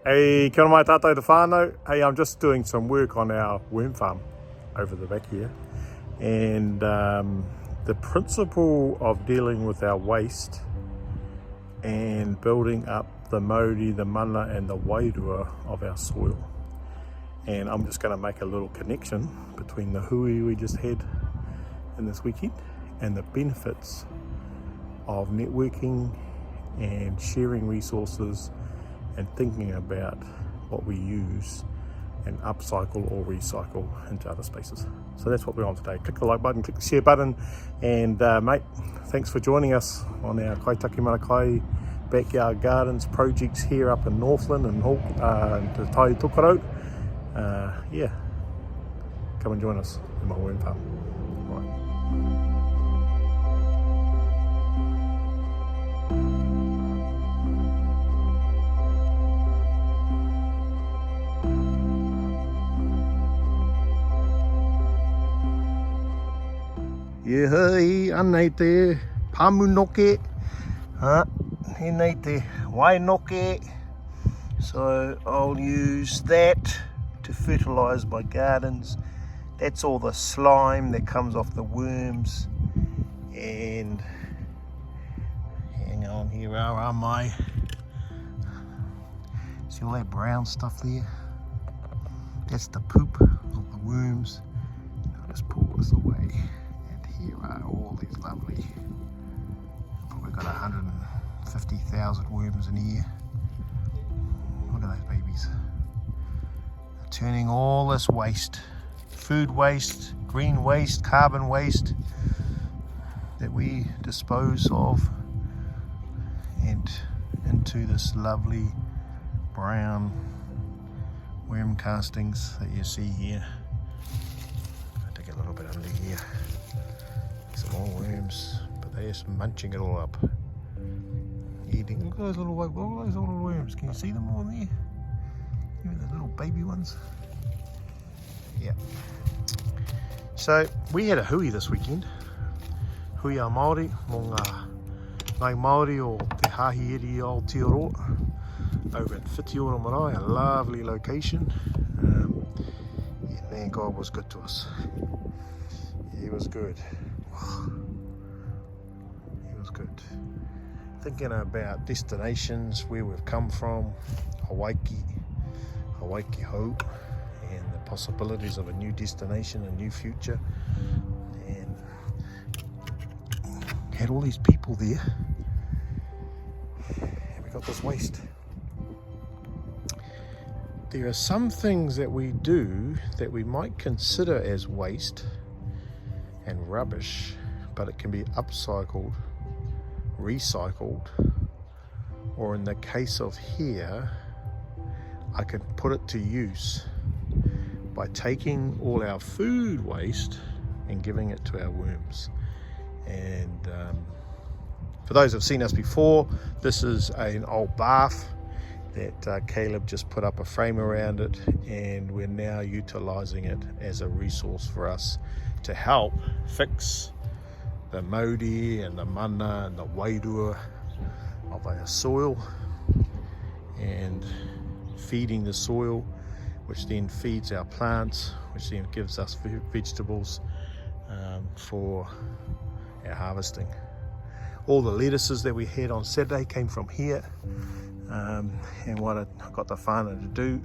Hey, kia ora mai tātou te whānau. Hey, I'm just doing some work on our worm farm over the back here. And the principle of dealing with our waste and building up the mauri, the mana and the wairua of our soil. And I'm just going to make a little connection between the hui we just had in this weekend and the benefits of networking and sharing resources and thinking about what we use and upcycle or recycle into other spaces. So that's what we're on today. Click the like button, click the share button, and mate, thanks for joining us on our Kaitaki Marakai Backyard Gardens projects here up in Northland and Te Tai Tokarau. Yeah, come and join us in my worm farm. Right. Yeah, hei, anei te pamunoke, henei te wainoke. So I'll use that to fertilise my gardens. That's all the slime that comes off the worms. And hang on, here are my, see all that brown stuff there? That's the poop of the worms. I'll just pull this away. Here are all these lovely, probably got 150,000 worms in here. Look at those babies. They're turning all this waste, food waste, green waste, carbon waste that we dispose of and into this lovely brown worm castings that you see here. I'll take a little bit under here. Some more worms, but they're just munching it all up. Eating. Look at those little worms. Can you see them all there? Even the little baby ones. Yeah. So we had a hui this weekend. Hui a Māori, mō ngā ngai Māori o te Hahieri Aotearoa over in Whitiora Marae, a lovely location. Yeah, man, God was good to us. He was good. It was good. Thinking about destinations, where we've come from, Hawaii Ho, and the possibilities of a new destination, a new future, and had all these people there, and we got this waste. There are some things that we do that we might consider as waste and rubbish, but it can be upcycled, recycled, or in the case of here, I can put it to use by taking all our food waste and giving it to our worms. And for those who've seen us before, this is an old bath that Caleb just put up a frame around it, and we're now utilising it as a resource for us to help fix the mauri and the mana and the wairua of our soil, and feeding the soil, which then feeds our plants, which then gives us vegetables for our harvesting. All the lettuces that we had on Saturday came from here, and what I got the whānau to do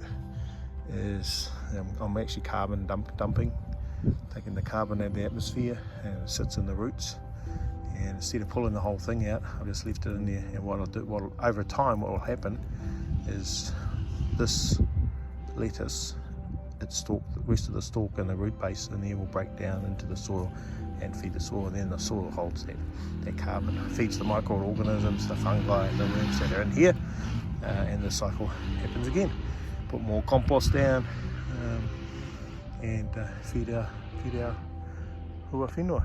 is I'm actually carbon dumping, taking the carbon out of the atmosphere, and it sits in the roots. And instead of pulling the whole thing out, I've just left it in there. And over time, what will happen is this lettuce, the rest of the stalk and the root base in there will break down into the soil and feed the soil. And then the soil holds that carbon, feeds the microorganisms, the fungi, and the worms that are in here, and the cycle happens again. Put more compost down. And feed our hua whenua.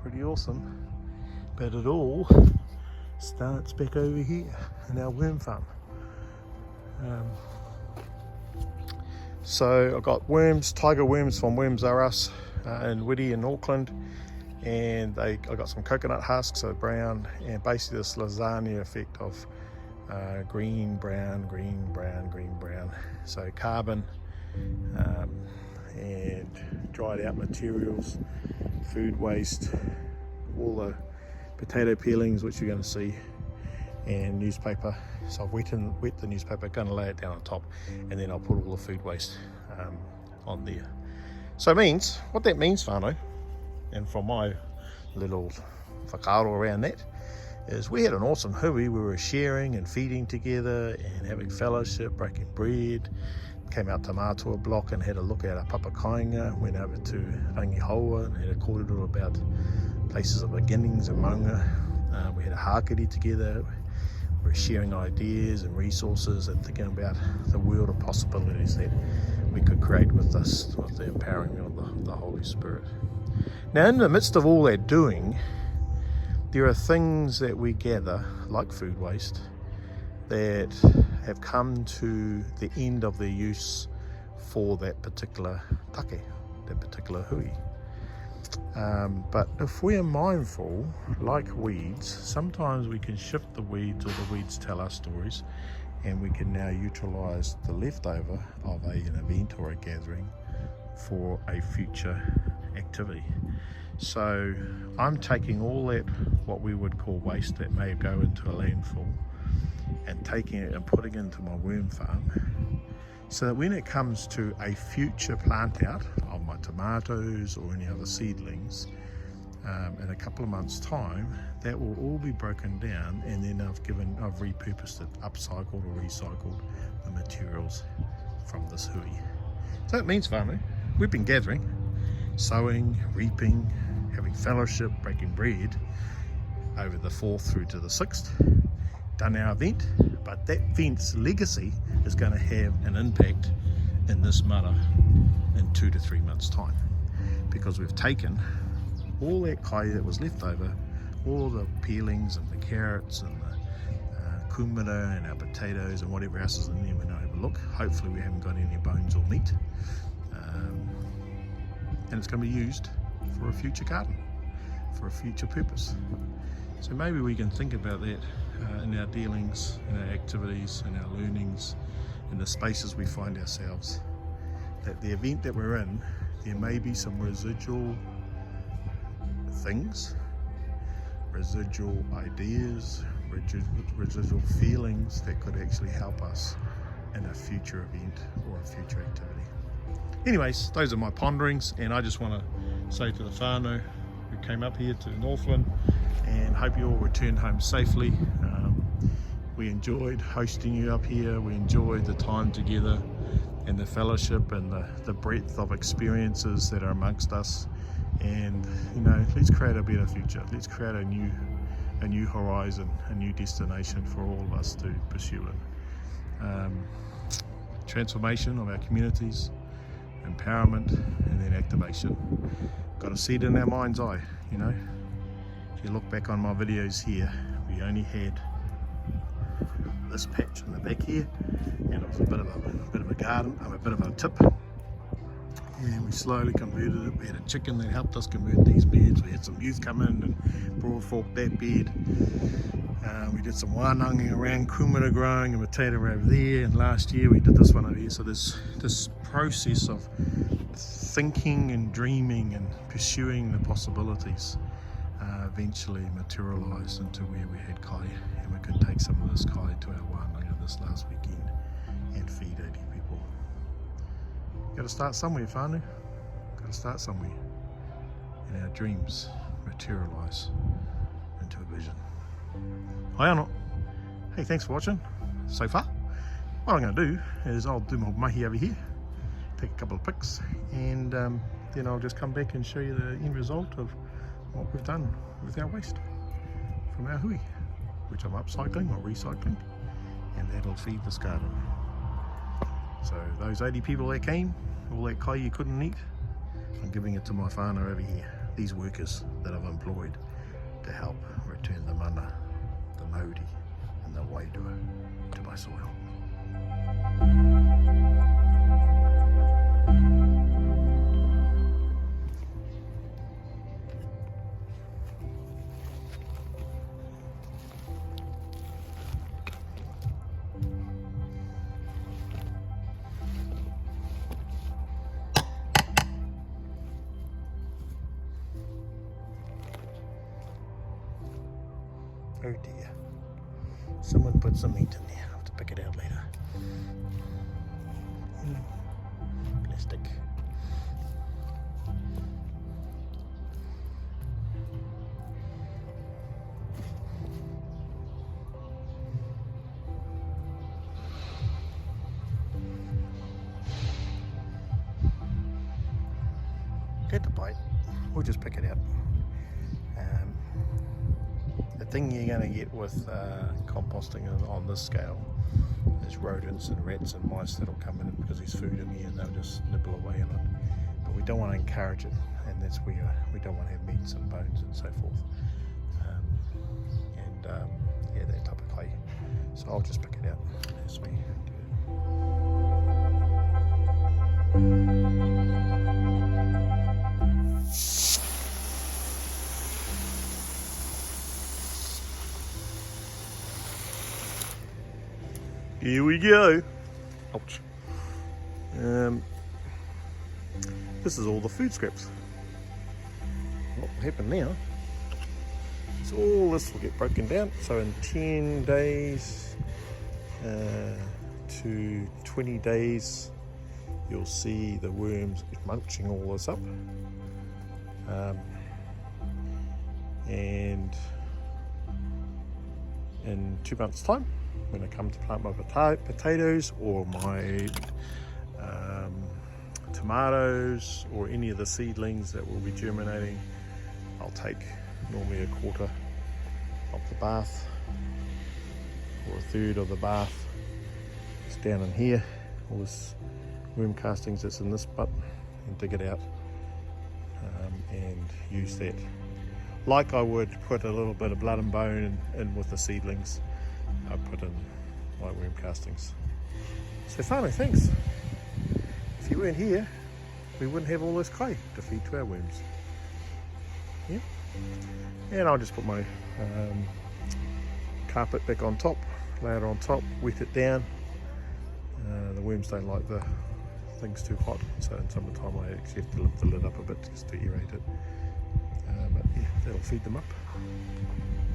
Pretty awesome. But it all starts back over here in our worm farm. So I've got worms, tiger worms from Worms R Us in Whitty in Auckland, and I got some coconut husks, so brown, and basically this lasagna effect of green, brown, green, brown, green, brown. So carbon and dried out materials, food waste, all the potato peelings which you're going to see, and newspaper. So I've wet the newspaper, going to lay it down on top, and then I'll put all the food waste on there. So it means, what that means, whānau, and from my little whakaaro around that, is we had an awesome hui. We were sharing and feeding together and having fellowship, breaking bread. Came out to Matua Block and had a look at our papakainga, went over to Rangihoa and had a kōrero about places of beginnings in Maunga. We had a hākari together. We were sharing ideas and resources and thinking about the world of possibilities that we could create with this, with the empowering of the Holy Spirit. Now, in the midst of all that doing, there are things that we gather, like food waste, that have come to the end of their use for that particular take, that particular hui. But if we are mindful, like weeds, sometimes we can shift the weeds, or the weeds tell us stories, and we can now utilise the leftover of an event or a gathering for a future activity. So I'm taking all that, what we would call waste that may go into a landfill, and taking it and putting it into my worm farm, so that when it comes to a future plant out of my tomatoes or any other seedlings, in a couple of months' time, that will all be broken down, and then I've repurposed it, upcycled or recycled the materials from this hui. So that means, whānau, we've been gathering, sowing, reaping, having fellowship, breaking bread over the 4th through to the 6th, done our event, but that event's legacy is going to have an impact in this mara in 2 to 3 months' time, because we've taken all that kai that was left over, all the peelings and the carrots and the kumara and our potatoes and whatever else is in there. When I have a look, hopefully we haven't got any bones or meat, and it's going to be used for a future garden, for a future purpose. So maybe we can think about that in our dealings, in our activities, in our learnings, in the spaces we find ourselves, that the event that we're in, there may be some residual things, residual ideas, residual feelings that could actually help us in a future event or a future activity. Anyways, those are my ponderings, and I just want to say to the whānau who came up here to Northland, and hope you all returned home safely. We enjoyed hosting you up here. We enjoyed the time together and the fellowship and the breadth of experiences that are amongst us. And you know, let's create a better future. Let's create a new horizon, a new destination for all of us to pursue in. Transformation of our communities, empowerment, and then activation. Got to see it in our mind's eye, you know. If you look back on my videos here, we only had this patch in the back here, and it was a bit of a garden, a bit of a tip, and we slowly converted it. We had a chicken that helped us convert these beds. We had some youth come in and broad fork that bed. We did some wānanga around, kumara growing, and potato over there, and last year we did this one over here. So this process of thinking and dreaming and pursuing the possibilities eventually materialised into where we had kai, and we could take some of this kai to our wānanga this last weekend and feed 80 people. Got to start somewhere, whānau. Got to start somewhere, and our dreams materialise into a vision. Hai anō. Hey, thanks for watching so far. What I'm going to do is I'll do my mahi over here, take a couple of pics, and then I'll just come back and show you the end result of what we've done with our waste from our hui, which I'm upcycling or recycling, and that'll feed this garden. So those 80 people that came, all that kai you couldn't eat, I'm giving it to my whānau over here, these workers that I've employed to help return the mana, the mauri and the wairua to my soil. Oh dear. Someone put some meat in there. I'll have to pick it out later. Plastic. Get the bite. We'll just pick it out. The thing you're going to get with composting on this scale is rodents and rats and mice that'll come in because there's food in here and they'll just nibble away in it. But we don't want to encourage it, and that's where we don't want to have meats and bones and so forth. Yeah, that type of clay. So I'll just pick it out as we do Here we go. Ouch. This is all the food scraps. What happened now? So all this will get broken down. So in 10 days to 20 days, you'll see the worms munching all this up. And in 2 months' time, when I come to plant my potatoes or my tomatoes or any of the seedlings that will be germinating, I'll take normally a quarter of the bath or a third of the bath. It's down in here, all this worm castings that's in this butt, and dig it out and use that. Like I would put a little bit of blood and bone in with the seedlings, I put in my worm castings. So finally, thanks. If you weren't here, we wouldn't have all this clay to feed to our worms. Yeah. And I'll just put my carpet back on top, lay it on top, wet it down. The worms don't like the things too hot, so in summertime I actually have to lift the lid up a bit just to aerate it. But yeah, that'll feed them up.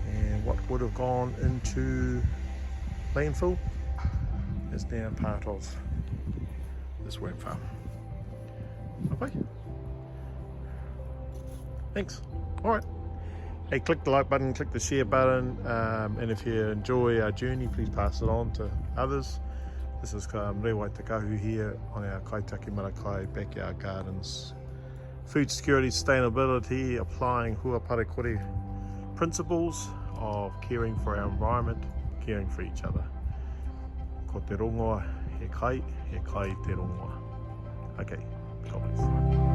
And what would have gone into landfill is now part of this worm farm. Okay. Thanks. Alright. Hey, click the like button, click the share button, and if you enjoy our journey, please pass it on to others. This is Rewai Te Kahu here on our Kaitaki Marakai backyard gardens. Food security, sustainability, applying Huaparekore principles of caring for our environment, caring for each other. Ko te rongoa, he kai te rongoa. Okay, God bless.